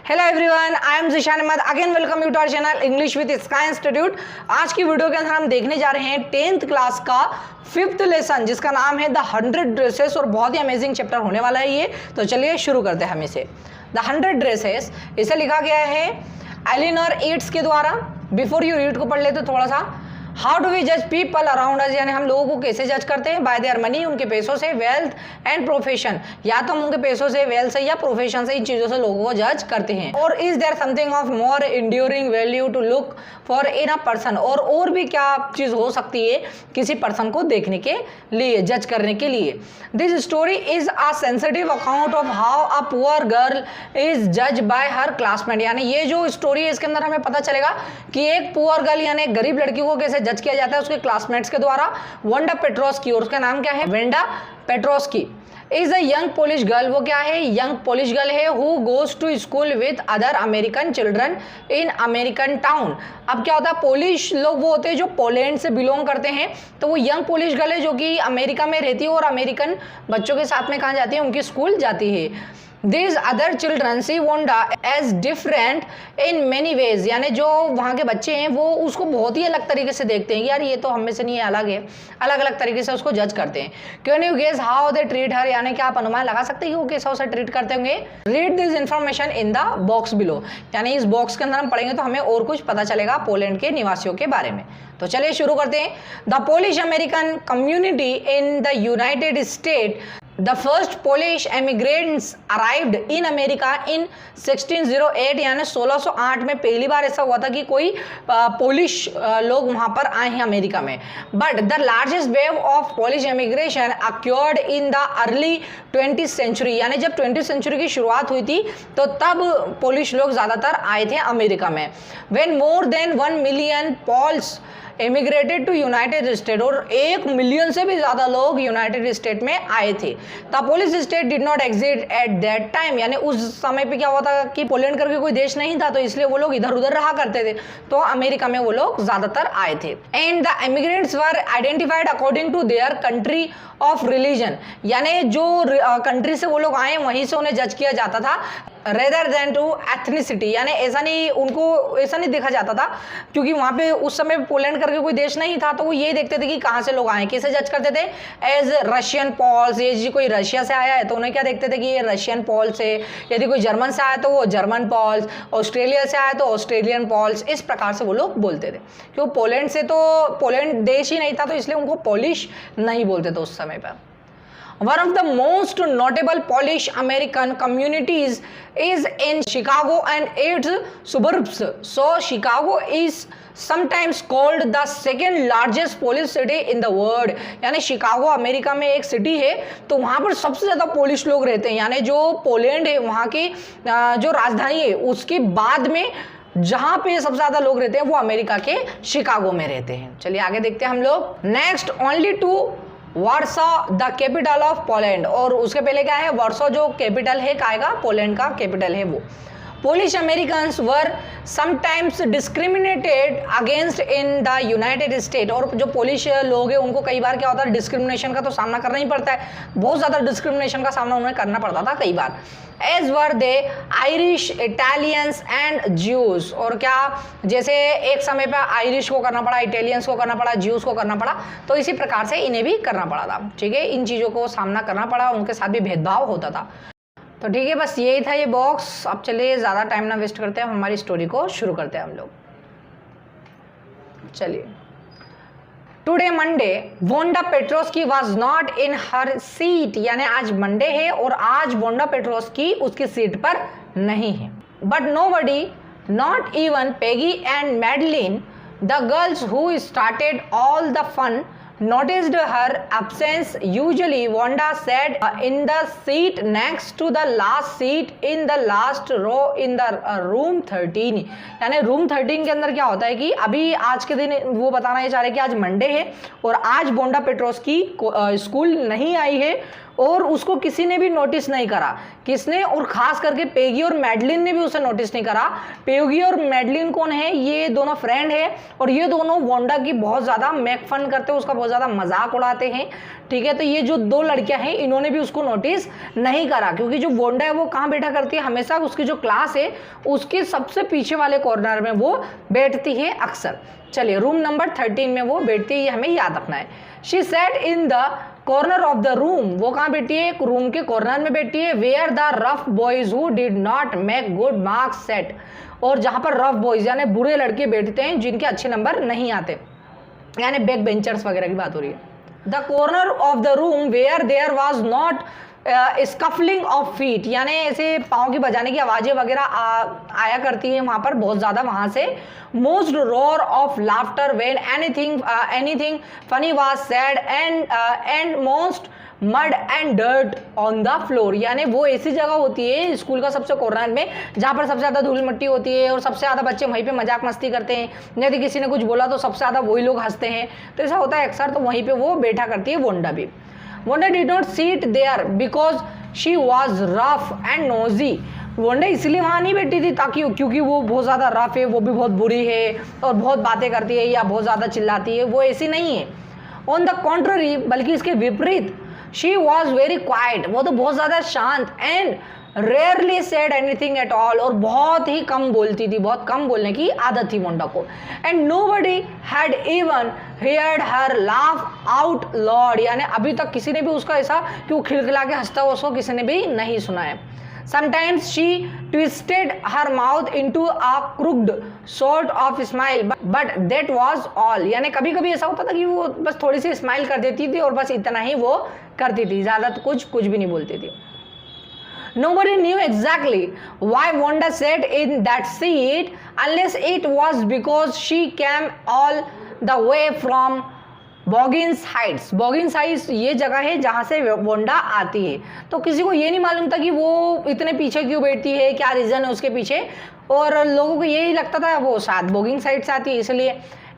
Hello everyone, I am Zeeshan Ahmed. Again welcome you to our channel English with Sky Institute. आज की video के अंदर हम देखने जा रहे हैं 10th क्लास का 5th लेसन, जिसका नाम है द 100 ड्रेसेस, और बहुत ही अमेजिंग चैप्टर होने वाला है ये। तो चलिए शुरू करते हैं हम इसे। द 100 ड्रेसेस, इसे लिखा गया है एलिनोर ईट्स के द्वारा। बिफोर यू रीड को पढ़ लेते थोड़ा सा। हाउ डू वी जज पीपल अराउंड अस, यानी हम लोगों को कैसे जज करते हैं? बाय देयर मनी, उनके पैसों से, वेल्थ एंड प्रोफेशन, या तो हम उनके पैसों से, वेल्थ से या प्रोफेशन से, इन चीज़ों से लोगों को जज करते हैं। और is there something of more enduring value to look for in a person, और भी क्या चीज़ हो सकती है किसी पर्सन को देखने के लिए, जज करने के लिए। This story is a sensitive account of how a poor girl is जज बाय हर क्लासमेट, यानी ये जो स्टोरी है इसके अंदर हमें पता चलेगा कि एक पुअर गर्ल यानी एक गरीब लड़की को कैसे जज किया जाता है उसके क्लासमेट्स के द्वारा। वेंडा पेट्रोस्की, और उसका नाम क्या है? Wanda Petronski is a young Polish girl, वो क्या है? यंग पोलिश गर्ल है। Who goes to school with other American children in American town. अब क्या होता है, पोलिश लोग वो होते हैं जो पोलैंड से बिलोंग करते हैं, तो वो यंग पोलिश गर्ल है जो कि अमेरिका में रहती है और अमेरिकन बच्चों के साथ में कहाँ जाती है? उनकी स्कूल जाती है। These other children see Wanda as different in many ways, यानी जो वहाँ के बच्चे हैं वो उसको बहुत ही अलग तरीके से देखते हैं, यार ये तो हम में से नहीं है, अलग है, अलग अलग तरीके से उसको जज करते हैं। Can you guess how they treat her, यानी क्या आप अनुमान लगा सकते हैं कि वो कैसा उसे ट्रीट करते होंगे? Read this information in the box below, यानी इस बॉक्स के अंदर हम पढ़ेंगे तो हमें और कुछ पता चलेगा पोलैंड के निवासियों के बारे में। तो चलिए शुरू करते हैं। The Polish American community in the United state, The first Polish immigrants arrived in America in 1608, यानी 1608 में पहली बार ऐसा हुआ था कि कोई पोलिश लोग वहाँ पर आए हैं अमेरिका में। But the largest wave of Polish immigration occurred in the early 20th century, यानी जब 20th सेंचुरी की शुरुआत हुई थी तो तब पोलिश लोग ज़्यादातर आए थे अमेरिका में। When more than 1 million Poles immigrated to United State, और 1 मिलियन से भी ज़्यादा लोग यूनाइटेड स्टेट में आए थे। The Polish state did not exist at that time, यानी उस समय पे क्या हुआ था कि पोलैंड करके कोई देश नहीं था, तो इसलिए वो लोग इधर उधर रहा करते थे, तो अमेरिका में वो लोग ज़्यादातर आए थे। And the immigrants were identified according to their country of religion, यानी जो कंट्री से वो लोग आए वहीं से उन्हें जज किया जाता था, रेदर देन टू एथनिसिटी, यानी ऐसा नहीं, उनको ऐसा नहीं देखा जाता था क्योंकि वहाँ पे उस समय पोलैंड करके कोई देश नहीं था, तो वो ये देखते थे कि कहाँ से लोग आए, कैसे जज करते थे? एज रशियन पॉल्स, ये जी कोई रशिया से आया है तो उन्हें क्या देखते थे कि ये रशियन पॉल्स है, यदि कोई जर्मन से आया तो वो जर्मन पॉल्स, ऑस्ट्रेलिया से आया तो ऑस्ट्रेलियन पॉल्स, इस प्रकार से वो लोग बोलते थे। क्योंकि पोलैंड से तो पोलैंड देश ही नहीं था, तो इसलिए उनको पोलिश नहीं बोलते थे उस समय पर। One of the most notable Polish American communities is in Chicago and its suburbs. So Chicago is sometimes called the second largest Polish city in the world. यानी शिकागो अमेरिका में एक सिटी है, तो वहाँ पर सबसे ज़्यादा पोलिश लोग रहते हैं, यानी जो पोलैंड है वहाँ की जो राजधानी है उसके बाद में जहाँ पे सबसे ज़्यादा लोग रहते हैं वो अमेरिका के शिकागो में रहते हैं। चलिए आगे देखते हैं हम लोग। Next, only to Warsaw the capital of Poland, और उसके पहले क्या है? वार्सो जो कैपिटल है काएगा, पोलैंड का कैपिटल है वो। Polish Americans were sometimes discriminated against in the United State, और जो पोलिश लोग हैं उनको कई बार क्या होता है, डिस्क्रिमिनेशन का तो सामना करना ही पड़ता है, बहुत ज़्यादा डिस्क्रिमिनेशन का सामना उन्हें करना पड़ता था कई बार। As were they Irish, Italians and Jews, और क्या जैसे एक समय पर आयरिश को करना पड़ा, इटालियंस को करना पड़ा, ज्यूज को करना पड़ा, तो इसी प्रकार से इन्हें भी करना पड़ा था। ठीक है, इन चीज़ों को सामना करना पड़ा, उनके साथ भी भेदभाव होता था। तो ठीक है, बस यही था ये बॉक्स। अब चलिए ज़्यादा टाइम ना वेस्ट करते हैं, हमारी स्टोरी को शुरू करते हैं हम लोग। चलिए, today Monday Wanda Petronski was not in her seat, यानी आज मंडे है और आज वोंडा पेट्रोस्की उसकी सीट पर नहीं है। But nobody, not even Peggy and Madeline, the girls who started all the fun, noticed her absence. Usually Wanda sat in the seat next to the last seat in the last row in the room 13, यानी room 13 के अंदर क्या होता है कि अभी आज के दिन वो बताना ये चाह रहे हैं कि आज मंडे है और आज वोंडा पेट्रोस्की स्कूल नहीं आई है, और उसको किसी ने भी नोटिस नहीं करा। किसने? और खास करके पेगी और मैडलिन ने भी उसे नोटिस नहीं करा। पेगी और मैडलिन कौन है? ये दोनों फ्रेंड है और ये दोनों वोंडा की बहुत ज़्यादा मेक फन करते हैं, उसका बहुत ज़्यादा मजाक उड़ाते हैं, ठीक है। तो ये जो दो लड़कियां हैं इन्होंने भी उसको नोटिस नहीं करा, क्योंकि जो वोंडा है वो कहाँ बैठा करती है? हमेशा उसकी जो क्लास है उसके सबसे पीछे वाले कॉर्नर में वो बैठती है अक्सर। चलिए, रूम नंबर 13 में वो बैठती है, ये हमें याद रखना है। She said in the corner of the room, वो कहाँ बैठी है? एक रूम के कॉर्नर में बैठी है। Where the rough boys who did not make good marks sat, और जहाँ पर रफ बॉयज यानी बुरे लड़के बैठते हैं जिनके अच्छे नंबर नहीं आते, यानी बैक बेंचर्स वगैरह की बात हो रही है। The corner of the room where there was not scuffling of feet, यानी ऐसे पाँव की बजाने की आवाज़ें वगैरह आया करती हैं वहाँ पर बहुत ज़्यादा। वहाँ से most roar of laughter when anything funny was sad and most mud and dirt on the floor, यानी वो ऐसी जगह होती है स्कूल का सबसे कॉर्नर में जहाँ पर सबसे ज़्यादा धूल मिट्टी होती है और सबसे ज़्यादा बच्चे वहीं पे मजाक मस्ती करते हैं। यदि किसी ने कुछ बोला तो सबसे ज़्यादा वही लोग हंसते हैं, तो ऐसा होता है अक्सर। तो वहीं पे वो बैठा करती है वोंडा भी। Wanda did not sit there because she was rough and nosy, Wanda इसलिए वहाँ नहीं बैठी थी क्योंकि वो बहुत ज़्यादा रफ है, वो भी बहुत बुरी है और बहुत बातें करती है या बहुत ज़्यादा चिल्लाती है, वो ऐसी नहीं है। ऑन द कॉन्ट्ररी, बल्कि इसके विपरीत, शी वॉज वेरी क्वाइट, वो तो बहुत ज़्यादा शांत, and rarely said anything at all, और बहुत ही कम बोलती थी, बहुत कम बोलने की आदत थी वोंडा को। And nobody had even heard her laugh out Lord, यानी अभी तक किसी ने भी उसका ऐसा कि वो खिलखिला के हंसता हुआ उसको किसी ने भी नहीं सुना है। Sometimes she twisted her mouth into a crooked sort of smile, but that was all, यानी कभी कभी ऐसा होता था कि वो बस थोड़ी सी स्माइल कर देती थी और बस इतना ही वो करती थी, ज़्यादा तो कुछ भी नहीं बोलती थी। Nobody knew exactly why Wanda sat in that seat unless it was because she came all the way from Boggins Heights. Boggins Heights ये जगह है जहाँ से वोंडा आती है, तो किसी को ये नहीं मालूम था कि वो इतने पीछे क्यों बैठती है, क्या रीज़न है उसके पीछे, और लोगों को यही लगता था वो शायद बॉगिंग साइड से आती है इसलिए।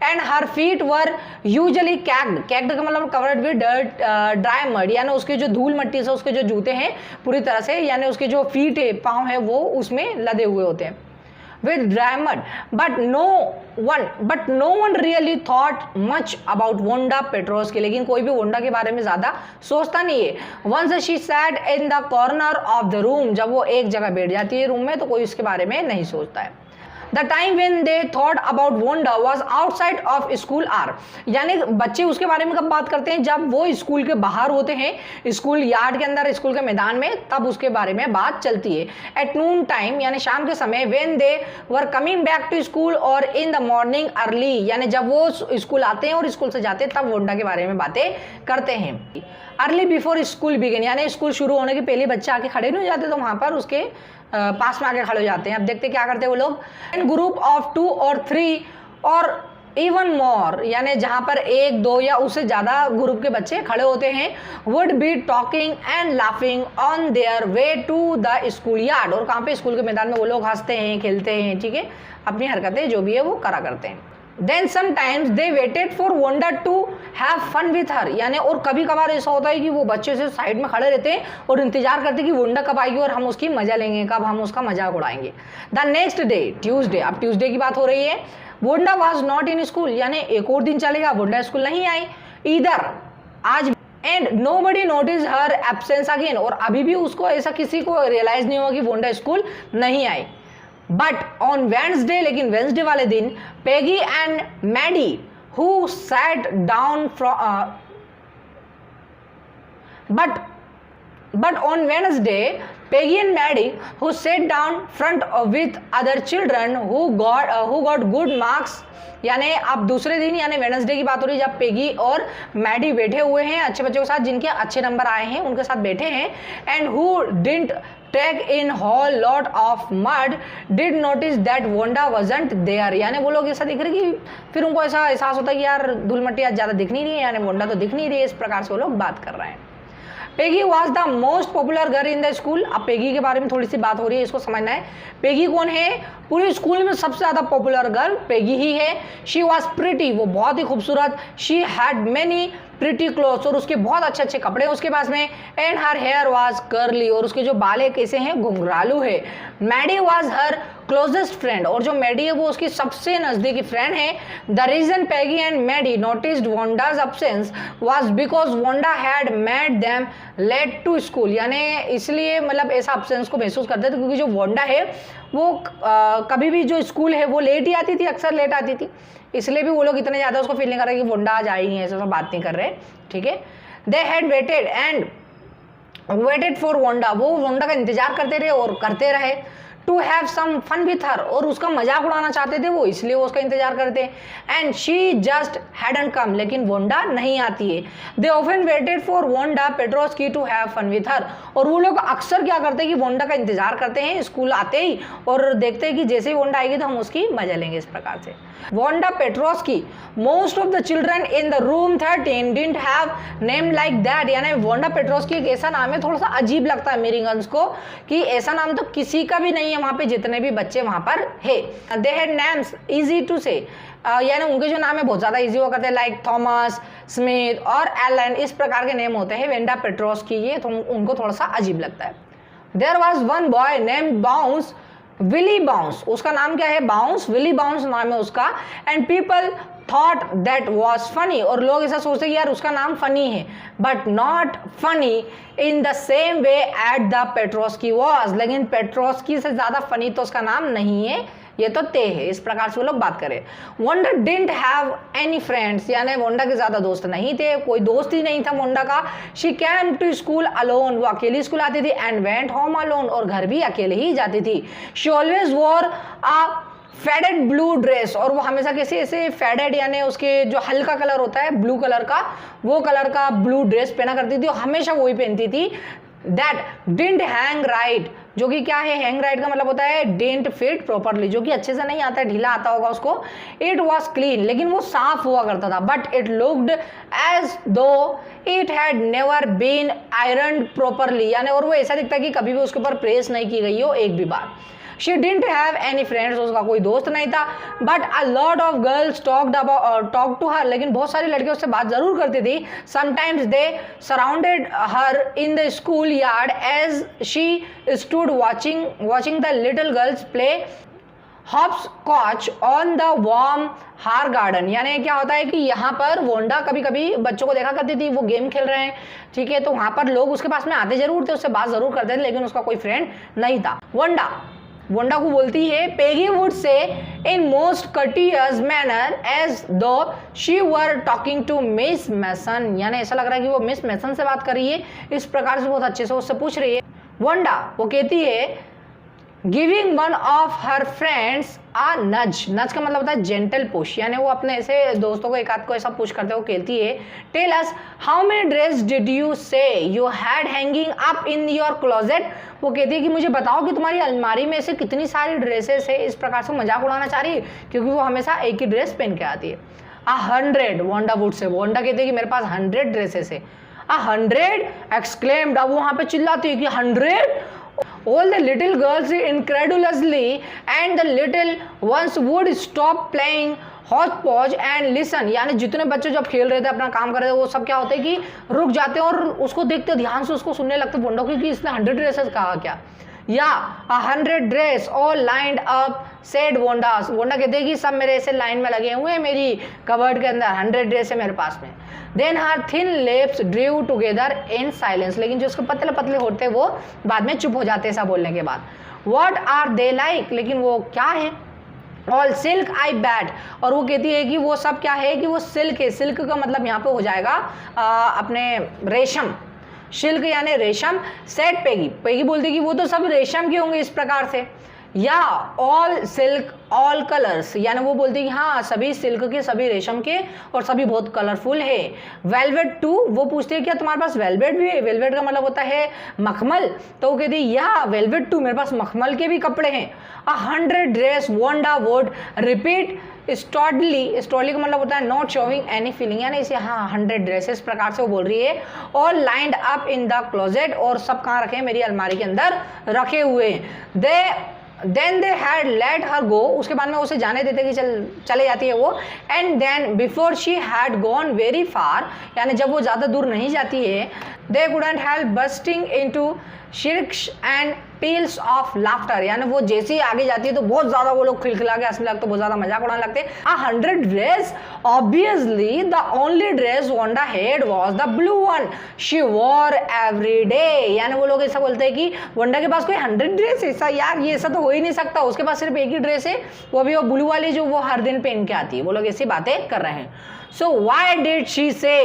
And her feet were usually caked, caked का मतलब covered with dirt dry mud, यानी उसके जो धूल मट्टी से उसके जो जूते हैं पूरी तरह से, यानी उसके जो फीट है पाँव है वो उसमें लदे हुए होते हैं with dry mud, but no one really thought much about Wanda Petrovsky, लेकिन कोई भी वोंडा के बारे में ज़्यादा सोचता नहीं है। Once she sat in the corner of the room, जब वो एक जगह बैठ जाती है रूम में तो कोई उसके बारे में नहीं सोचता है। The time when they thought about Wanda was outside of school hour, यानी बच्चे उसके बारे में कब बात करते हैं? जब वो स्कूल के बाहर होते हैं, स्कूल यार्ड के अंदर, स्कूल के मैदान में, तब उसके बारे में बात चलती है। At noon time, यानी शाम के समय, when they were coming back to school or in the morning early, यानी जब वो स्कूल आते हैं और स्कूल से जाते हैं तब वोंडा के बारे में बातें करते हैं। अर्ली बिफोर स्कूल बिगिन, यानी स्कूल शुरू होने के पहले बच्चे आके खड़े नहीं हो जाते, तो वहाँ पर उसके पास में आके खड़े हो जाते हैं। अब देखते क्या करते हैं वो लोग। एंड ग्रुप ऑफ 2 or 3 और इवन मोर, यानी जहाँ पर 1, 2 या उससे ज़्यादा ग्रुप के बच्चे खड़े होते हैं, would be talking and laughing on their way to the school yard, और कहाँ पे? स्कूल के मैदान में वो लोग हंसते हैं, खेलते हैं, ठीक है, अपनी हरकतें जो भी है वो करा करते हैं। Then sometimes they waited for Wanda to have fun with her, यानी और कभी कभार ऐसा होता है कि वो बच्चे से साइड में खड़े रहते हैं और इंतजार करते हैं कि वोंडा कब आएगी और हम उसकी मजा लेंगे, कब हम उसका मजाक उड़ाएंगे। द नेक्स्ट डे ट्यूसडे, अब ट्यूसडे की बात हो रही है। Wanda was not in school, यानी एक और दिन चलेगा, वोंडा स्कूल नहीं आई इधर आज। And nobody notice her absence again, और अभी भी उसको ऐसा किसी को रियलाइज नहीं हुआ कि वोंडा स्कूल नहीं आई। बट ऑन वेंसडे, लेकिन वेंसडे वाले दिन, Peggy and Maddie who sat down but on Wednesday, Peggy and Maddie, who sat down front with other children who got good marks, यानी अब दूसरे दिन यानी वेडनेसडे की बात हो रही है जब पेगी और मैडी बैठे हुए हैं अच्छे बच्चों के साथ जिनके अच्छे नंबर आए हैं, उनके साथ बैठे हैं। And who didn't take in whole lot of mud did notice that Wanda wasn't there, यानी वो लोग ऐसा दिख रहे कि फिर उनको ऐसा एहसास होता है कि यार धूल मट्टी आज ज़्यादा दिख नहीं रही है, यानी वोंडा तो दिख नहीं रही है, इस प्रकार से वो लोग बात कर रहे हैं। Peggy was the most popular girl in the school, अब पेगी के बारे में थोड़ी सी बात हो रही है, इसको समझना है। पेगी कौन है? पूरे स्कूल में सबसे ज़्यादा पॉपुलर गर्ल पेगी ही है। शी वॉज प्रिटी, वो बहुत ही खूबसूरत। She had many pretty clothes, और उसके बहुत अच्छे अच्छे कपड़े उसके पास में, and her hair was curly, और उसके जो बाल है कैसे हैं, घुंघरालू है। Maddie was her closest friend, और जो मैडी है वो उसकी सबसे नजदीकी फ्रेंड है। The reason Peggy and Maddie noticed Wanda's absence was because Wanda had made them late to school, यानी इसलिए मतलब ऐसा अब्सेंस को महसूस करते थे क्योंकि जो वोंडा है वो कभी भी जो स्कूल है वो लेट ही आती थी, अक्सर लेट आती थी, इसलिए भी वो लोग इतने ज़्यादा उसको फील नहीं कर रहे कि वोंडा आज आई है, ऐसा सब बात नहीं कर रहे। ठीक है, they had waited for Wanda, वो वोंडा का इंतजार करते रहे और करते रहे। To have some fun with her, और उसका मजाक उड़ाना चाहते थे वो, इसलिए वो उसका इंतजार करते। And she just hadn't come, लेकिन वोंडा नहीं आती है। They often waited for Wanda Petronski to have fun with her, और वो लोग अक्सर क्या करते हैं कि वोंडा का इंतजार करते हैं स्कूल आते ही, और देखते हैं कि जैसे ही वोंडा आएगी तो हम उसकी मजा लेंगे, इस प्रकार से। Wanda Petronski, most of the children in the room 13 didn't have name like that, यानी वोंडा पेट्रोस्की एक ऐसा नाम है, थोड़ा सा अजीब लगता है मेरी गन्स को कि ऐसा नाम तो किसी का भी नहीं है वहाँ पे, जितने भी बच्चे वहाँ पर है। They had names easy to say, यानी उनके जो नाम है बहुत ज़्यादा इजी हुआ करते हैं, लाइक थॉमस, स्मिथ और एलन, इस प्रकार के नेम होते हैं वोंडा पेट्रोस्की, ये तो उनको थोड़ा सा अजीब लगता है। There was one boy named Bounce, Willie Bounce, उसका नाम क्या है, बाउंस, विली बाउंस नाम है उसका। And people thought that was funny, और लोग ऐसा सोचते कि यार उसका नाम फनी है, but not funny in the same way at the Petronski was, लेकिन पेट्रोस्की से ज़्यादा फनी तो उसका नाम नहीं है, ये तो ते है, इस प्रकार से वो लोग बात करें। Wanda didn't have any friends, यानी वोंडा के ज़्यादा दोस्त नहीं थे, कोई दोस्त ही नहीं था वोंडा का। She came to school alone, वो अकेली स्कूल आती थी। एंड वेंट होम अलोन, और घर भी अकेले ही जाती थी। She always war a faded blue dress, और वो हमेशा कैसे ऐसे फेडेड यानी उसके जो हल्का कलर होता है ब्लू कलर का, वो कलर का ब्लू ड्रेस पहना करती थी, और हमेशा वही पहनती थी। दैट डिडंट हैंग राइट, जो कि क्या है, हैंग राइट का मतलब होता है डिडंट फिट प्रॉपरली, जो कि अच्छे से नहीं आता है, ढीला आता होगा उसको। इट वॉज क्लीन, लेकिन वो साफ हुआ करता था। But it looked as though it had never been iron properly, यानी और वो ऐसा दिखता है कि कभी भी उसके ऊपर प्रेस नहीं की गई हो एक भी बार। She didn't have any friends, उसका कोई दोस्त नहीं था। But a lot of girls talked to her, लेकिन बहुत सारी लड़कियां उससे बात जरूर करती थी। Sometimes they surrounded her in the school yard as she stood watching the little girls play hopscotch on the warm हार गार्डन, यानी क्या होता है कि यहाँ पर वोंडा कभी कभी बच्चों को देखा करती थी वो गेम खेल रहे हैं, ठीक है, तो वहाँ पर लोग उसके पास में आते जरूर थे, उससे बात जरूर करते थे, लेकिन उसका कोई फ्रेंड नहीं था। वोंडा को बोलती है, Peggy would say in most courteous manner as though she were talking to Miss Mason, यानी ऐसा लग रहा है कि वो मिस मैसन से बात कर रही है, इस प्रकार से बहुत अच्छे से उससे पूछ रही है। वोंडा वो कहती है, giving one of her friends a nudge, nudge का मतलब होता है जेंटल पुश, यानी वो अपने ऐसे दोस्तों को एक आध को ऐसा पुश करते हुए कहती है, tell us how many dress did you say you had hanging up in your closet, वो कहती है कि मुझे बताओ कि तुम्हारी अलमारी में से कितनी सारी ड्रेसेस है, इस प्रकार से मजाक उड़ाना चाह रही है क्योंकि वो हमेशा एक ही ड्रेस पहन के आती है। 100, वोंडा वुड से, वोंडा कहती है कि मेरे पास 100 ड्रेसेस है। 100 एक्सक्लेम्ड, अब वो वहाँ पे चिल्लाती है कि 100। All the little girls incredulously and the little ones would stop playing hodgepodge and listen, यानी जितने बच्चे जब खेल रहे थे अपना काम कर रहे थे वो सब क्या होते हैं कि रुक जाते हैं और उसको देखते ध्यान से, उसको सुनने लगते वोंडा को कि इसने 100 ड्रेसेस कहा क्या, या 100 dress all lined up said Wanda, Wanda कहते हैं कि सब मेरे ऐसे लाइन में लगे हुए हैं मेरी कबर्ड के अंदर, 100 ड्रेस है मेरे पास में। Then her thin lips drew together in silence, लेकिन जो उसके पतले पतले होते हैं वो बाद में चुप हो जाते हैं ऐसा बोलने के बाद। व्हाट आर दे लाइक, लेकिन वो क्या है, ऑल सिल्क आई बैट, और वो कहती है कि वो सब क्या है कि वो सिल्क है, सिल्क का मतलब यहाँ पे हो जाएगा अपने रेशम, सिल्क यानी रेशम। सेट पेगी बोलती है कि वो तो सब रेशम के होंगे इस प्रकार से, या ऑल सिल्क ऑल कलर्स, यानी वो बोलती है कि हाँ सभी सिल्क के, सभी रेशम के और सभी बहुत कलरफुल है। वेलवेट टू, वो पूछती है क्या तुम्हारे पास वेलवेट भी है, वेलवेट का मतलब होता है मखमल, तो वो कहती है या वेलवेट टू, मेरे पास मखमल के भी कपड़े हैं। 100 ड्रेस वोंडा वुड रिपीट स्टॉडली, स्टॉडली का मतलब होता है नॉट शोइंग एनी फीलिंग, यानी इसे हाँ 100 ड्रेसेस प्रकार से वो बोल रही है। All lined up in the closet, और सब कहाँ रखे हैं, मेरी अलमारी के अंदर रखे हुए हैं। They then they had let her go, उसके बाद में उसे जाने देते कि चले जाती है वो। And then before she had gone very far, यानी जब वो ज़्यादा दूर नहीं जाती है, they couldn't help bursting into shrieks and peals of laughter, यानी वो जैसे ही आगे जाती है तो बहुत ज़्यादा वो लोग खिलखिला के हंसने लगते, बहुत ज़्यादा मजाक उड़ाने लगते। A 100 dress, obviously the only dress Wanda had was the blue one she war every day, यानी वो लोग ऐसा बोलते हैं कि वोंडा के पास कोई 100 ड्रेस, ऐसा यार ये ऐसा तो हो ही नहीं सकता, उसके पास सिर्फ एक ही ड्रेस है, वो भी वो ब्लू वाली जो वो हर दिन पहन के आती है। वो लोग ऐसी बातें कर रहे हैं। सो वाई डिड शी से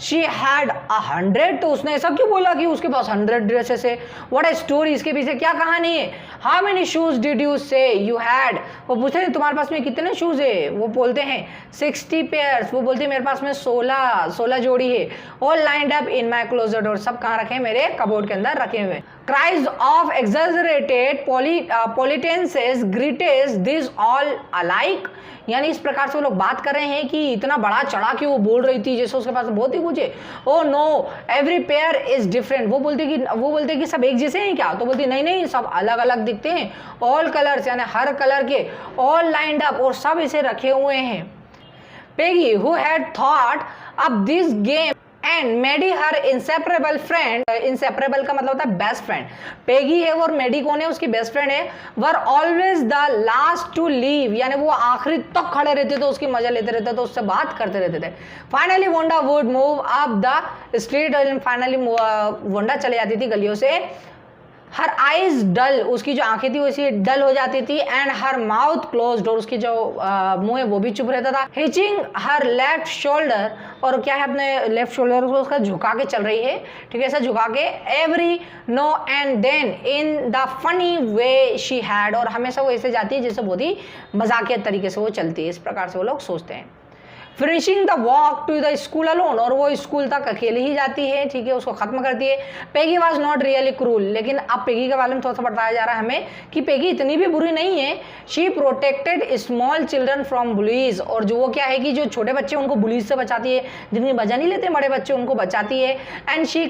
शी हैड 100, तो उसने ऐसा क्यों बोला कि उसके पास 100 ड्रेसेस है? व्हाट ए स्टोरी, इसके पीछे क्या कहानी है? How many shoes did you say you had, वो पूछते हैं तुम्हारे पास में कितने शूज है? वो बोलते हैं 60 पेयर्स, वो बोलते हैं मेरे पास में 16 जोड़ी है। All lined up in my closet door, सब कहाँ रखे हैं? मेरे कबोर्ड के अंदर रखे हुए। Cries of exaggerated politeness greeted this all alike, यानी इस प्रकार से वो लोग बात कर रहे हैं कि इतना बड़ा चढ़ा के वो बोल रही थी जैसे उसके पास बहुत ही कुछ है। Oh know every pair is different, वो बोलते कि सब एक जैसे हैं क्या? तो बोलती नहीं सब अलग अलग दिखते हैं। ऑल कलर्स, यानी हर कलर के, ऑल लाइंड अप, और सब इसे रखे हुए हैं। Peggy who had thought up this game and Maddie her inseparable friend, inseparable का मतलब होता है बेस्ट फ्रेंड। पेगी है और मेडी कौन है? उसकी बेस्ट फ्रेंड है। Were always the last to leave, यानी वो आखिरी तक खड़े रहते थे, उसकी मजा लेते रहते थे, उससे बात करते रहते थे। Finally Wanda would move up the street, finally Wanda चले जाती थी गलियों से। हर आइज डल, उसकी जो आंखें थी वैसी डल हो जाती थी। एंड हर माउथ क्लोज्ड, और उसकी जो मुंह है वो भी चुप रहता था। हिचिंग हर लेफ्ट शोल्डर, और क्या है अपने लेफ्ट शोल्डर को उसका झुका के चल रही है, ठीक है, ऐसा झुका के। Every now and then in the funny way she had, और हमेशा वो ऐसे जाती है जैसे बहुत ही मजाकिया तरीके से वो चलती है, इस प्रकार से वो लोग सोचते हैं। Finishing the walk to the school alone, और वो स्कूल तक अकेले ही जाती है, ठीक है, उसको खत्म करती है। Peggy was not really cruel, लेकिन अब पेगी के बारे में थोड़ा सा बताया जा रहा है हमें कि पेगी इतनी भी बुरी नहीं है। She protected small children from bullies, और जो वो क्या है कि जो छोटे बच्चे उनको बुलीज से बचाती है, जिनकी मजा नहीं लेते बड़े बच्चे उनको बचाती है। And she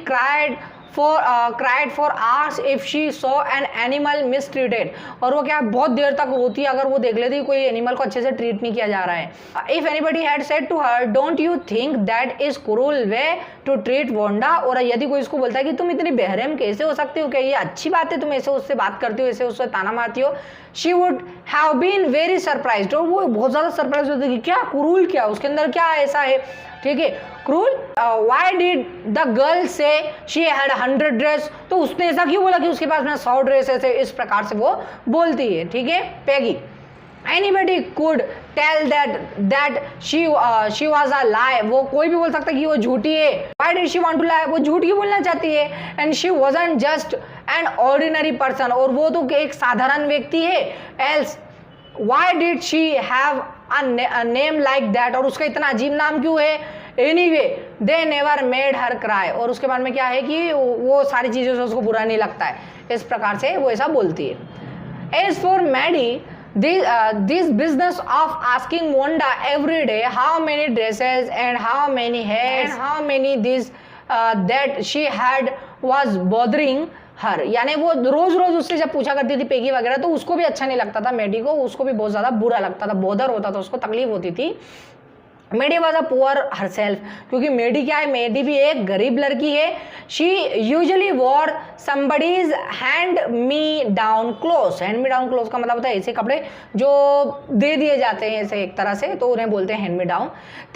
cried for hours if she saw an animal mistreated, और वो क्या बहुत देर तक रोती है अगर वो देख लेती कोई एनिमल को अच्छे से ट्रीट नहीं किया जा रहा है। If anybody had said to her don't you think that is cruel way to treat Wanda, और यदि कोई इसको बोलता है कि तुम इतनी बेरहम कैसे हो सकती हो, क्या ये अच्छी बात है, तुम ऐसे उससे बात करती हो, ऐसे उससे ताना मारती हो, she would have been very surprised, और वो बहुत ज़्यादा सरप्राइज होती है कि क्या क्रूल, क्या उसके अंदर क्या ऐसा है, ठीक है, cruel. Why did the girl से शी हैड 100 ड्रेस, तो उसने ऐसा क्यों बोला कि उसके पास में 100 ड्रेसेस है, इस प्रकार से वो बोलती है, ठीक है, Peggy. Anybody could tell that she was a lie, वो कोई भी बोल सकता है कि वो झूठी है। Why did she want to lie, वो झूठ क्यों बोलना चाहती है। And she wasn't just an ordinary person, और वो तो एक साधारण व्यक्ति है। Else why did she have a name like that, और उसका इतना अजीब नाम क्यों है। Anyway they never made her cry, और उसके बाद में क्या है कि वो सारी चीज़ों से उसको बुरा नहीं लगता है, इस प्रकार से वो ऐसा बोलती है। As for Maddie, this business of asking Wanda every day how many dresses and how many hairs and how many this that she had was bothering her, यानी वो रोज रोज उससे जब पूछा करती थी पेगी वगैरह तो उसको भी अच्छा नहीं लगता था, मेडी को, उसको भी बहुत ज़्यादा बुरा लगता था, बोदर होता था, उसको तकलीफ होती थी। मेडी वॉज अ पुअर हरसेल्फ, क्योंकि मेडी क्या है, मेडी भी एक गरीब लड़की है। She usually war somebody's hand me down cloth, hand me down cloth का मतलब होता है ऐसे कपड़े जो दे दिए जाते हैं ऐसे एक तरह से, तो उन्हें बोलते हैं hand me down.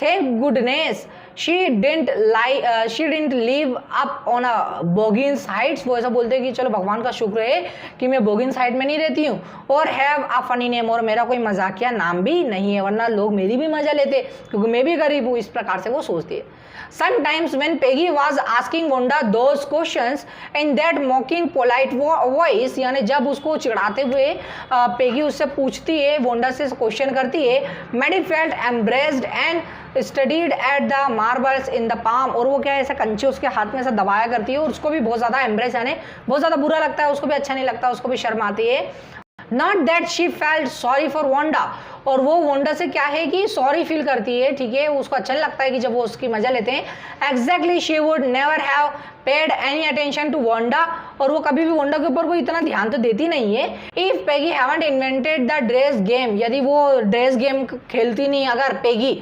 Thank goodness she didn't live up on a Boggins Heights, वो ऐसा बोलते हैं कि चलो भगवान का शुक्र है कि मैं बोगिन्स हाइट में नहीं रहती हूँ, और हैव अ फनी नेम, और मेरा कोई मजाकिया नाम भी नहीं है, वरना लोग मेरी भी मजा लेते क्योंकि मैं भी गरीब हूँ, इस प्रकार से वो सोचती है। Sometimes when Peggy was asking Wanda those questions in that mocking polite voice, यानी जब उसको चिढ़ाते हुए पेगी उससे पूछती है, वोंडा से क्वेश्चन करती है, Maddie felt embraced and studied at the marbles in the palm, और वो क्या है ऐसा कंचे उसके हाथ में ऐसा दबाया करती है, और उसको भी बहुत ज़्यादा एम्ब्रेस यानी बहुत ज़्यादा बुरा लगता है, उसको भी अच्छा नहीं लगता, उसको भी शर्म आती है। Not that she felt sorry for Wanda, और वो वोंडा से क्या है कि सॉरी फील करती है, ठीक है, उसको अच्छा लगता है कि जब वो उसकी मजा लेते हैं। Exactly she would never have paid any attention to Wanda, और वो कभी भी वोंडा के ऊपर कोई इतना ध्यान तो देती नहीं है। If Peggy haven't invented the dress game, यदि वो ड्रेस गेम खेलती नहीं अगर Peggy,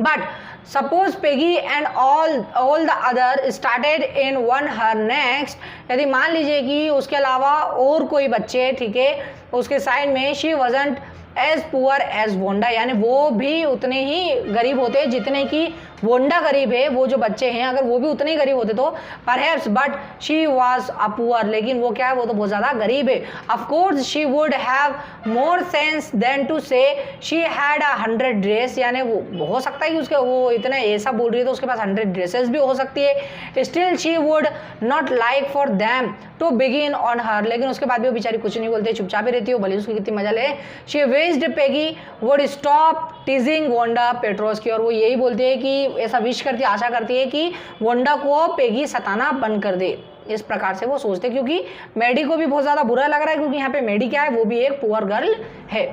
but suppose Peggy and all the other started in one her next, यदि मान लीजिए कि उसके अलावा और कोई बच्चे, ठीक है, उसके साइड में, she wasn't as poor as Wanda, यानी वो भी उतने ही गरीब होते जितने की वोंडा गरीब है, वो जो बच्चे हैं अगर वो भी उतने ही गरीब होते तो perhaps, but she was a poor, लेकिन वो क्या है, वो तो बहुत ज़्यादा गरीब है। Of course she would have more sense than to say she had 100 dress, यानी वो हो सकता है कि उसके वो इतना ऐसा बोल रही है तो उसके पास 100 ड्रेसेस भी हो सकती है। Still she would not like for them to begin on her, लेकिन उसके बाद भी वो बेचारी कुछ नहीं बोलती, चुपचाप ही रहती है, भले उसकी कितनी मजा ले। She wished Peggy would stop टीजिंग Wanda Petronski, और वो यही बोलती है कि ऐसा विश करती है, आशा करती है कि वोंडा को पेगी सताना बंद कर दे। इस प्रकार से वो सोचते, क्योंकि मेडी को भी बहुत ज़्यादा बुरा लग रहा है, क्योंकि यहाँ पे मेडी क्या है, वो भी एक पुअर गर्ल है।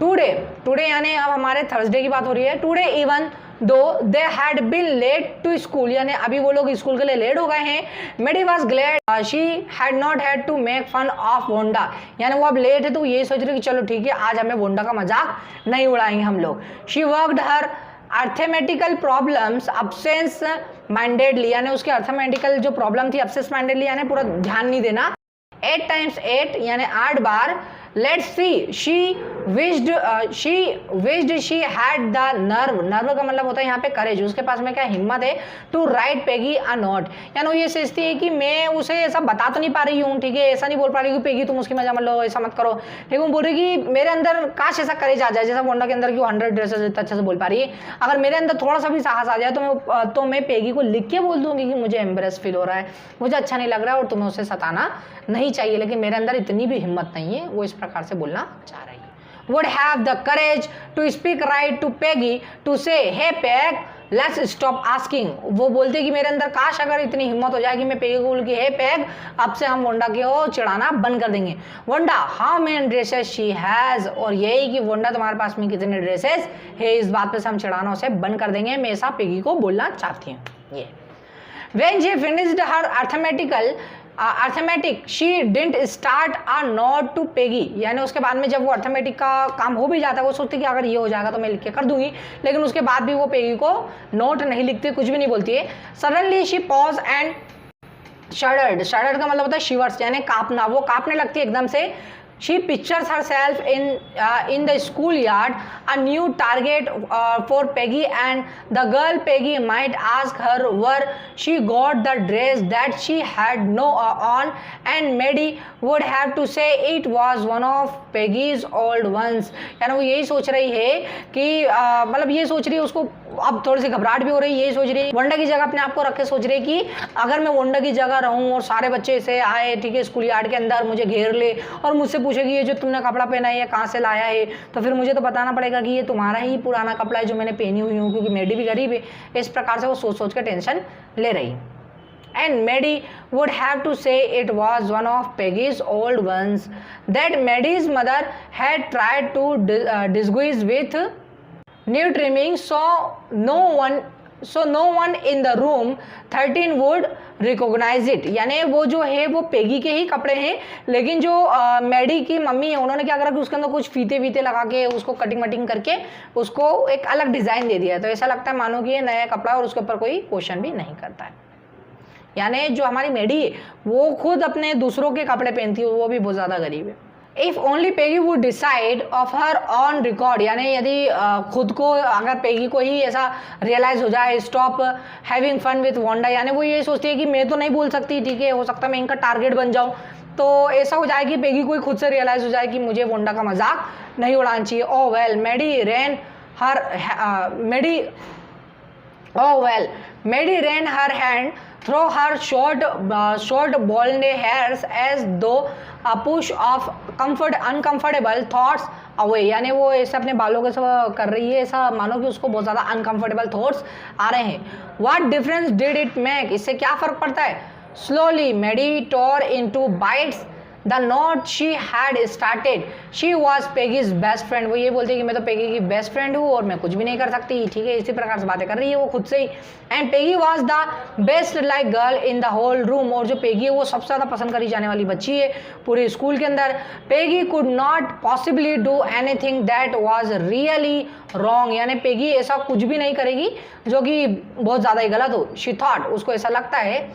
टुडे यानी अब हमारे थर्सडे की बात हो रही है। Today even though they had been late to school, यानी अभी वो लोग स्कूल के लिए लेट हो गए हैं। Maddie was glad she had not had to make fun of Wanda, यानी वो अब लेट है तो यही सोच रही कि चलो ठीक है, आज हमें वोंडा का मजाक नहीं उड़ाएंगे हम लोग। She worked her arithmetical problems absence mindedly, यानी उसके अर्थमेटिकल जो प्रॉब्लम थी अब्सेंस माइंडेडली, यानी पूरा ध्यान नहीं देना। 8 times 8 यानी 8 बार। Let's see she wished she had the nerve का मतलब होता है यहाँ पे करेज, उसके पास में क्या हिम्मत है, to write Peggy a note, यानी वो ये सोचती है कि मैं उसे ऐसा बता तो नहीं पा रही हूँ, ठीक है, ऐसा नहीं बोल पा रही हूँ पेगी तुम उसकी मजा मत लो, ऐसा मत करो, लेकिन वो बोल रही कि मेरे अंदर काश ऐसा करेज आ जाए जैसा वोंडा के अंदर, क्यों 100 ड्रेसेस इतना अच्छे से बोल पा रही है, अगर मेरे अंदर थोड़ा सा भी साहस आ जाए तो मैं पेगी को लिख के बोल दूंगी कि मुझे एम्बरेस फील हो रहा है, मुझे अच्छा नहीं लग रहा है और तुम्हें उसे सताना नहीं चाहिए, लेकिन मेरे अंदर इतनी भी हिम्मत नहीं है। वो इस प्रकार से बोलना चाह रही है। would have the courage to speak right to Peggy to say hey Peg let's stop asking, वो बोलते कि मेरे अंदर काश अगर इतनी हिम्मत हो जाए कि मैं पेगी को बोल के हे पैग अब से हम वोंडा को चिढ़ाना बंद कर देंगे। Wanda how many dresses she has, और यही कि वोंडा तुम्हारे पास में कितने ड्रेसेस है, इस बात पे से हम चिढ़ाना उसे बंद कर देंगे, मैं ऐसा पेगी को बोलना चाहती हूँ। ये when she finished her arithmetic she didn't start a note to Peggy, यानी उसके बाद में जब वो अर्थमेटिक का काम हो भी जाता है वो सोचती कि अगर ये हो जाएगा तो मैं लिख के कर दूंगी, लेकिन उसके बाद भी वो पेगी को नोट नहीं लिखती, कुछ भी नहीं बोलती है। Suddenly she pause and shuddered का मतलब होता है शिवर्स, यानी कांपना, वो कांपने लगती है एकदम से। She pictures herself in the schoolyard, a new target for Peggy, and the girl Peggy might ask her where she got the dress that she had no on, and Maddie would have to say it was one of Peggy's old ones। यानी वो यही सोच रही है कि मतलब ये सोच रही है, उसको अब थोड़ी सी घबराहट भी हो रही है, यही सोच रही है वोंडा की जगह अपने आप को रख के सोच रही है कि अगर मैं वोंडा की जगह रहूं और सारे बच्चे ऐसे आए, ठीक है, स्कूल यार्ड के अंदर मुझे घेर ले और मुझसे पूछेगी ये जो तुमने कपड़ा पहना है ये कहाँ से लाया है, तो फिर मुझे तो बताना पड़ेगा कि ये तुम्हारा ही पुराना कपड़ा है जो मैंने पहनी हुई हूँ, क्योंकि मेडी भी गरीब है। इस प्रकार से वो सोच सोच के टेंशन ले रही। And Maddie would have to say it was one of Peggy's old ones that Maddie's mother had tried to disguise with new trimming, so no one in the room 13 would recognize it। यानी वो जो है वो Peggy के ही कपड़े हैं, लेकिन जो मैडी की मम्मी है उन्होंने क्या करा कि उसके अंदर कुछ फीते वीते लगा के उसको कटिंग वटिंग करके उसको एक अलग डिज़ाइन दे दिया, तो ऐसा लगता है मानो कि ये नया कपड़ा और उसके ऊपर कोई क्वेश्चन भी नहीं करता है। यानी जो हमारी मेडी है वो खुद अपने दूसरों के कपड़े पहनती है, वो भी बहुत ज़्यादा गरीब है। If only Peggy would decide of her on record, यानी यदि खुद को अगर पेगी को ही ऐसा रियलाइज़ हो जाए stop having fun with Wanda, यानी वो ये सोचती है कि मैं तो नहीं बोल सकती, ठीक है, हो सकता है मैं इनका टारगेट बन जाऊँ, तो ऐसा हो जाए कि पेगी को ही खुद से रियलाइज़ हो जाए कि मुझे वोंडा का मजाक नहीं उड़ाना चाहिए। Oh well Maddie ran her hand through her short blonde hairs as though a push of uncomfortable thoughts away, यानी वो ऐसे अपने बालों के सब कर रही है, ऐसा मानो कि उसको बहुत ज़्यादा अनकंफर्टेबल थॉट्स आ रहे हैं। What difference did it make, इससे क्या फ़र्क पड़ता है। Slowly Maddie tore into bites the note she had started she was Peggy's best friend. वो ये बोलती है कि मैं तो पेगी की बेस्ट फ्रेंड हूँ और मैं कुछ भी नहीं कर सकती, ठीक है, इसी प्रकार से बातें कर रही है वो खुद से ही। And Peggy was the best like girl in the whole room, और जो पेगी है वो सबसे ज़्यादा पसंद करी जाने वाली बच्ची है पूरे स्कूल के अंदर। Peggy could not possibly do anything that was really wrong, यानी पेगी ऐसा कुछ भी नहीं करेगी जो कि बहुत ज़्यादा ही गलत हो। शी थॉट, उसको ऐसा लगता है।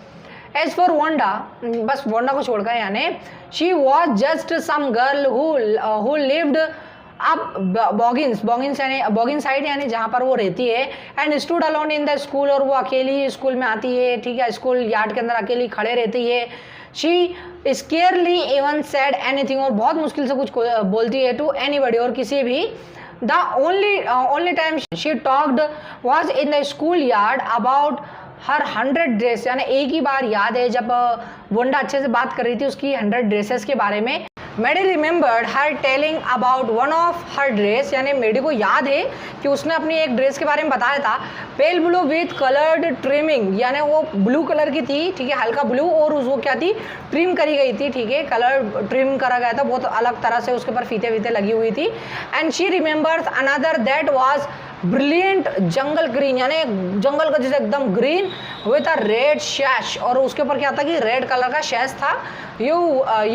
एज फॉर वोंडा, बस वोंडा को छोड़कर, यानी she was just some girl who lived up Boggins यानी बॉगिंग साइड, यानी जहाँ पर वो रहती है। And stood alone in the school, और वो अकेली स्कूल में आती है, ठीक है, स्कूल यार्ड के अंदर अकेली खड़े रहती है। शी स्केयरली इवन सेड एनीथिंग, और बहुत मुश्किल से कुछ बोलती है टू एनीबडी, और किसी भी। The only time she talked was in the school yard about her 100 dress, यानी एक ही बार याद है जब वोंडा अच्छे से बात कर रही थी उसकी 100 ड्रेसेस के बारे में। Maddie remembered her telling about one of her dress, यानी मेडी को याद है कि उसने अपनी एक ड्रेस के बारे में बताया था। Pale blue with coloured trimming, यानी वो ब्लू कलर की थी, ठीक है, हल्का ब्लू, और उसको क्या थी, ट्रिम करी गई थी, ठीक है, कलर ट्रिम करा गया था बहुत अलग तरह से, उसके ऊपर फीते वीते लगी हुई थी। And she remembers another that was brilliant jungle green, यानी जंगल का जैसे एकदम ग्रीन विथ अ रेड शैश, और उसके ऊपर क्या था कि रेड कलर का शैश था। You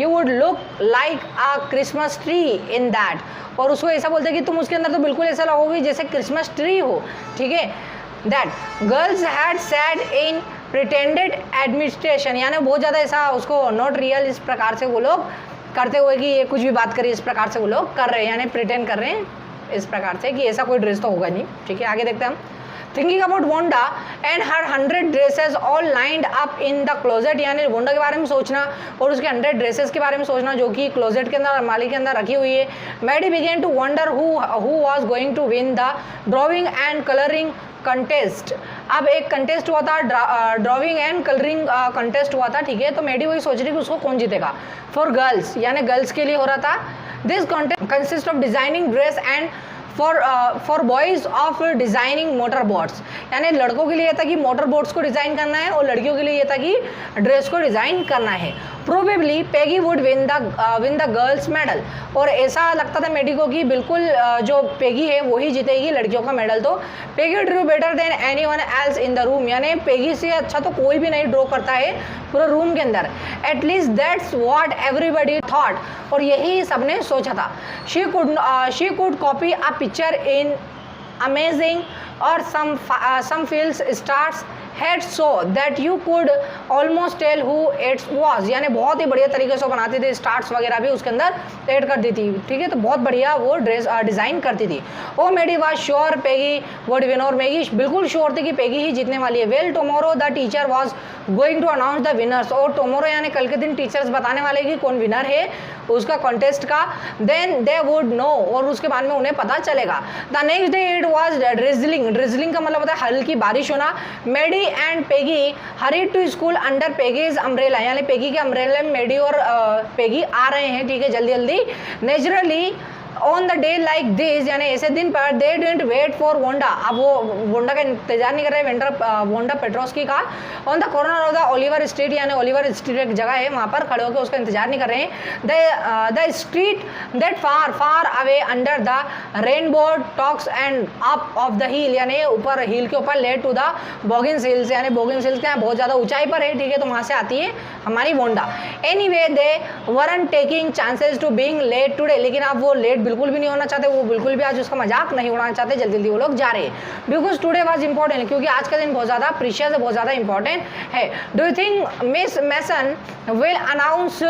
would look like a Christmas tree in that, और उसको ऐसा बोलते हैं कि तुम उसके अंदर तो बिल्कुल ऐसा लगोगी जैसे क्रिसमस ट्री हो, ठीक है। That girls had sad in pretended administration, यानी बहुत ज़्यादा ऐसा उसको नॉट रियल इस प्रकार से वो लोग करते हुए कि ये कुछ भी बात करी, इस प्रकार से वो लोग कर रहे हैं, यानी प्रिटेंड कर रहे हैं इस प्रकार से कि ऐसा कोई ड्रेस तो होगा नहीं, ठीक है। आगे देखते हैं हम। Thinking about Wanda and her 100 dresses all lined up in the closet, यानी वोंडा के बारे में सोचना और उसके 100 ड्रेसेस के बारे में सोचना जो कि क्लोजेट के अंदर, अलमारी के अंदर रखी हुई है। Maddie began to wonder who was going to win the drawing and colouring contest. अब एक कंटेस्ट हुआ था, ड्राइंग एंड कलरिंग कंटेस्ट हुआ था, ठीक है। तो मेडी वही सोच रही कि उसको कौन जीतेगा। फॉर गर्ल्स, यानी गर्ल्स के लिए हो रहा था। This contest consist of designing dress and for boys of designing motor boats, यानी लड़कों के लिए था कि मोटर बोट्स को डिज़ाइन करना है और लड़कियों के लिए ये था कि ड्रेस को डिज़ाइन करना है। Probably Peggy would win the girls medal, और ऐसा लगता था मेडी को कि बिल्कुल जो पेगी है वही जीतेगी लड़कियों का मेडल। तो Peggy Drew better than anyone else in the room, यानी पेगी से अच्छा तो कोई भी नहीं ड्रॉ करता है पूरे रूम के अंदर। At least that's what everybody thought, और यही सबने सोचा था। She could copy a picture in amazing और some fields stars had so that you could almost tell who it was, यानी बहुत ही बढ़िया तरीके से बनाते थे, स्टार्स वगैरह भी उसके अंदर ऐड कर दी थी, ठीक है। तो बहुत बढ़िया वो ड्रेस डिज़ाइन करती थी। Oh Maddie was sure Peggy would win, और मेगी बिल्कुल श्योर थी कि पेगी ही जीतने वाली है। Well tomorrow the teacher was going to announce the winners, और टुमारो यानी कल के दिन टीचर्स बताने वाले कि कौन विनर है उसका कॉन्टेस्ट का। देन दे वुड नो, और उसके बाद में उन्हें पता चलेगा। The next day it was drizzling का मतलब होता है हल्की बारिश होना। Maddie and Peggy hurried to school under Peggy's umbrella, यानी पेगी के अम्ब्रेला में मेडी और पेगी आ रहे हैं, ठीक है, जल्दी जल्दी। Naturally on the day like this, यानी ऐसे दिन पर they didn't wait for Wanda, अब वो वोंडा का इंतजार नहीं कर रहे वोंडा पेट्रोस्की का। On the corner of the Oliver Street, यानी ओलिवर स्ट्रीट एक जगह है वहाँ पर खड़े होकर उसका इंतजार नहीं कर रहे हैं। The street that far far away under the rainbow talks and up of the हिल, यानी ऊपर हिल के ऊपर लेट टू द बॉगिंस हिल्स, यानी बॉगिंस हिल्स क्या बहुत ज़्यादा ऊंचाई पर है, ठीक है। तो वहाँ से आती है हमारी Wanda. Anyway they weren't taking chances to being late today, लेकिन अब वो लेट बिल्कुल भी नहीं होना चाहते, वो बिल्कुल भी आज उसका मजाक नहीं उड़ाना चाहते, जल्दी जल्दी वो लोग जा रहे हैं। बिकॉज टुडे वाज इंपॉर्टेंट, क्योंकि आज का दिन बहुत ज़्यादा प्रीशियस है, बहुत ज़्यादा इंपॉर्टेंट है। Do you think Miss Mason will announce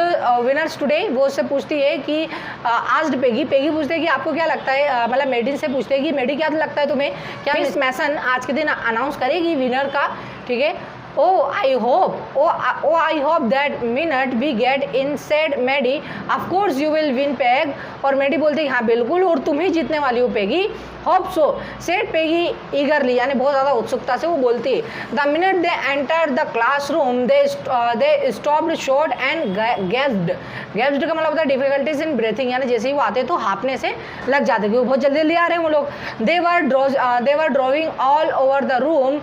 winners today, वो उससे पूछती है कि आज पेगी पूछते हैं कि आपको क्या लगता है, मतलब मेडी से पूछते हैं कि मेडी क्या लगता है तुम्हें, क्या मिस मैसन आज के दिन अनाउंस करेगी विनर का, ठीक है। Oh, I hope that minute we get in, said Maddie. Of course you will win, Peg. और मेडी बोलती है हाँ बिल्कुल, और तुम ही जीतने वाली हो Peggy. Hope so, said Peggy ईगरली, यानी बहुत ज़्यादा उत्सुकता से वो बोलती है। The minute they enter the classroom they stopped short and gassed का मतलब होता है डिफिकल्टीज इन ब्रीथिंग, यानी जैसे ही वो आते तो हाँपने से लग जाते क्योंकि बहुत जल्दी जल्दी आ रहे हैं वो लोग। They were drawing all over the room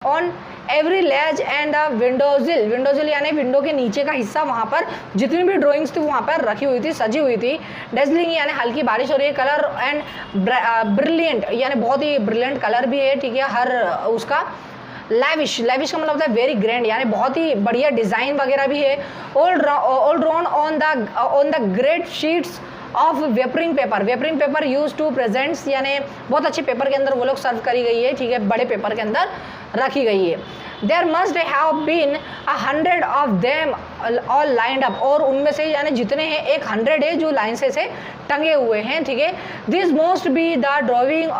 on every ledge and windowsill, windowsill यानी विंडो के नीचे का हिस्सा, वहाँ पर जितनी भी ड्राइंग्स थी वहाँ पर रखी हुई थी, सजी हुई थी। डेजलिंग यानी हल्की बारिश हो रही है। कलर एंड ब्रिलियंट यानी बहुत ही ब्रिलियंट कलर भी है, ठीक है, हर उसका। लैविश, लैविश का मतलब होता है वेरी ग्रैंड यानी बहुत ही बढ़िया डिज़ाइन वगैरह भी है। All drawn on the great sheets of wrapping paper, wrapping paper used to presents यानी बहुत अच्छे पेपर के अंदर वो लोग सर्व करी गई है, ठीक है, बड़े पेपर के अंदर रखी गई है। There must have been 100 of them all lined up, और उनमें से यानी जितने हैं 100 है जो लाइन से टंगे हुए हैं, ठीक है। This most be the drawing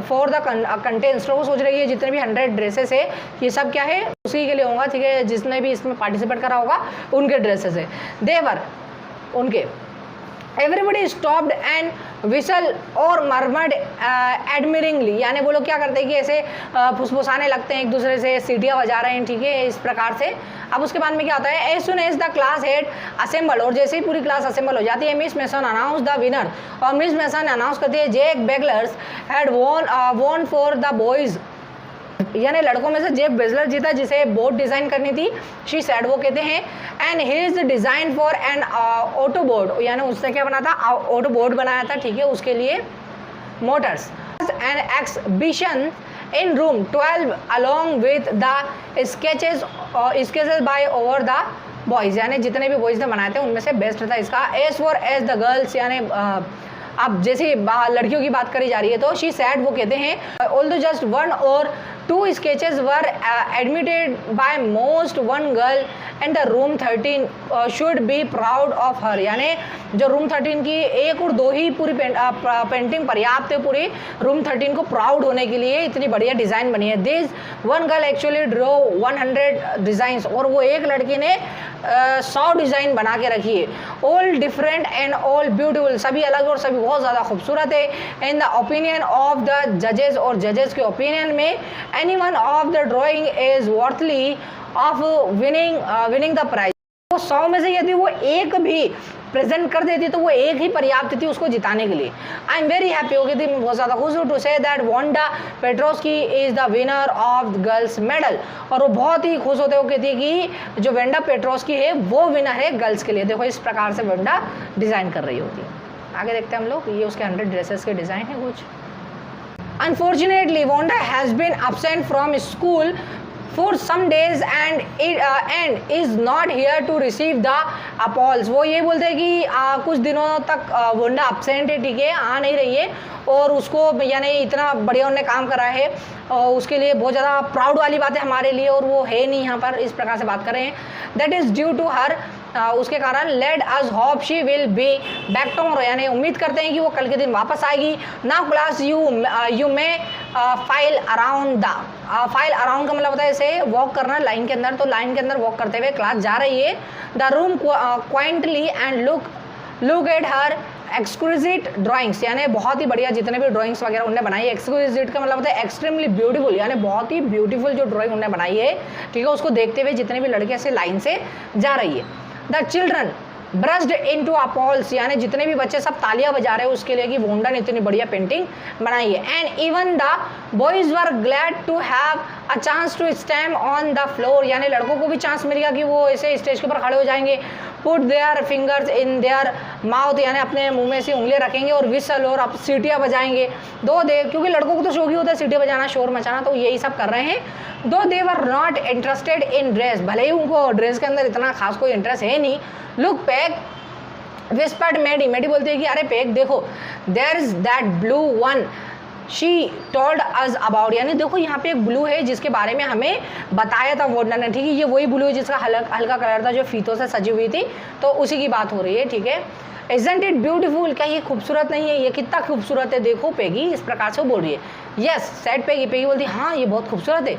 for the contents, तो वो सोच रही है जितने भी 100 ड्रेसेस है ये सब क्या है उसी के लिए होगा, ठीक है, जिसने भी इसमें पार्टिसिपेट करा होगा उनके ड्रेसेस है। देवर उनके एवरीबडी स्टॉप्ड एंड विसल और मरमड एडमिरिंगली, यानी वो लोग क्या करते हैं कि ऐसे फुसफुसाने लगते हैं एक दूसरे से, सीटियाँ बजा रहे हैं, ठीक है, इस प्रकार से। अब उसके बाद में क्या होता है, as soon as the class had assembled, और जैसे ही पूरी क्लास असेंबल हो जाती है, Miss Mason announced the winner, और मिस मेसन अनाउंस करती है Jack Beggles had won for the boys, यानी लड़कों में से जेफ बेजलर जीता जिसे बोट डिज़ाइन करनी थी, शी सैड वो कहते हैं। And his design for an auto board, यानी उससे क्या बना था, ऑटो बोर्ड बनाया था, ठीक है, उसके लिए motors. An exhibition in room 12 along with the sketches by over the boys, यानी जितने भी बॉयज़ ने बनाए थे उनमें से बेस्ट था इसका। As far as the girls, यानी अब जैसे लड़कियों की बात करी जा रही है तो शी सैड वो कहते हैं ऑल्दो जस्ट 1 और 2 sketches were admitted by most 1 girl and the room 13 should be proud of her, यानी जो रूम 13 की 1 और 2 ही पूरी पेंटिंग पर्याप्त है पूरी रूम 13 को प्राउड होने के लिए, इतनी बढ़िया डिज़ाइन बनी है। This 1 girl actually drew 100 designs, और वो एक लड़की ने 100 डिज़ाइन बना के रखी है। All different and all beautiful, सभी अलग और सभी बहुत ज़्यादा खूबसूरत है। In the opinion of the जजेस, और जजेस के ओपिनियन में any one of the drawing is worthy of winning the prize. वो 100 में से यदि वो एक भी प्रेजेंट कर देती तो वो एक ही पर्याप्त थी उसको जिताने के लिए। आई एम वेरी हैप्पी हो गई थी, मैं बहुत ज़्यादा खुश हूँ to say that Wanda Petronski is the winner of girls medal, और वो बहुत ही खुश होते हुए कहती कि जो वेंडा पेट्रोस्की है वो विनर है गर्ल्स के लिए। देखो इस प्रकार से वेंडा डिज़ाइन कर रही होती है। आगे देखते हैं हम लोग, ये उसके 100 ड्रेसेस के डिज़ाइन है कुछ। Unfortunately, Wanda has been absent from school for some days and is not here to receive the applause। वो ये बोलते हैं कि कुछ दिनों तक वोंडा absent है, ठीक है, आ नहीं रही है, और उसको यानी इतना बढ़िया उन्होंने काम करा है और उसके लिए बहुत ज़्यादा प्राउड वाली बात है हमारे लिए, और वो है नहीं यहाँ पर, इस प्रकार से बात कर रहे हैं। That is due to her, उसके कारण let us hope she will be back tomorrow, यानी उम्मीद करते हैं कि वो कल के दिन वापस आएगी। Now class you may file around the, file around का मतलब होता है ऐसे वॉक करना लाइन के अंदर, तो लाइन के अंदर वॉक करते हुए क्लास जा रही है। The room quietly and look at her exclusive drawings, यानी बहुत ही बढ़िया जितने भी ड्राइंग्स वगैरह उन्होंने बनाई है। एक्सक्लूसिव का मतलब होता है एक्सट्रीमली ब्यूटीफुल, यानी बहुत ही ब्यूटीफुल जो ड्राइंग उन्होंने बनाई है, ठीक है, उसको देखते हुए जितने भी लड़के ऐसे लाइन से जा रही है। द चिल्ड्रन ब्रस्ड इनटू अपॉल्स, यानी जितने भी बच्चे सब तालियां बजा रहे हैं उसके लिए कि वोंडा ने इतनी बढ़िया पेंटिंग बनाई है। And even the boys were glad to have a chance to stand on the floor, यानी लड़कों को भी चांस मिलेगा कि वो ऐसे स्टेज के ऊपर खड़े हो जाएंगे। Put their fingers in their mouth, यानी अपने मुंह में से उंगलियां रखेंगे, और विसल और आप सीटियाँ बजाएंगे। दो दे, क्योंकि लड़कों को तो शौक ही होता है सीटियाँ बजाना, शोर मचाना, तो यही सब कर रहे हैं। Though they were not interested in dress, भले ही उनको ड्रेस के अंदर इतना खास कोई इंटरेस्ट है नहीं। Look Pack whispered Meddy, Meddy बोलती है कि अरे पैक देखो, there is that blue one she told us about, यानी देखो यहाँ पे एक ब्लू है जिसके बारे में हमें बताया था वोंडा ने, ठीक है, ये वही ब्लू है जिसका हल्का कलर था जो फीतों से सजी हुई थी, तो उसी की बात हो रही है, ठीक है। इजंट इट ब्यूटीफुल, क्या ये खूबसूरत नहीं है, ये कितना खूबसूरत है, देखो पेगी, इस प्रकार से वो बोल रही है। यस सेड पेगी, पेगी बोलती है हाँ ये बहुत खूबसूरत है।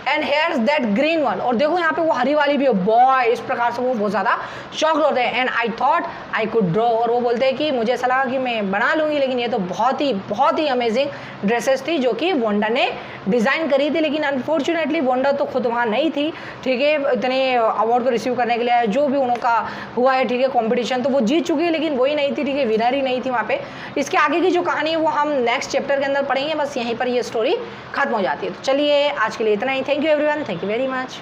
And hairs that green one, और देखो यहाँ पे वो हरी वाली भी है, बॉय, इस प्रकार से वो बहुत ज़्यादा शॉक्ड होते हैं। And I thought I could draw, और वो बोलते हैं कि मुझे ऐसा लगा कि मैं बना लूँगी, लेकिन ये तो बहुत ही अमेजिंग ड्रेसेस थी जो कि वोंडा ने डिज़ाइन करी थी, लेकिन अनफॉर्चुनेटली वंडा तो खुद वहाँ नहीं थी, ठीक है, इतने अवार्ड को रिसीव करने के लिए जो भी उनका हुआ है, ठीक है, कॉम्पिटिशन तो वो जीत चुकी है, लेकिन वही नहीं थी, ठीक है, विनर ही नहीं थी वहाँ पे। इसके आगे की जो कहानी है वो हम नेक्स्ट चैप्टर के अंदर पढ़ेंगे, बस यहीं पर ये स्टोरी खत्म हो जाती है। तो चलिए आज के लिए इतना ही। Thank you everyone, thank you very much.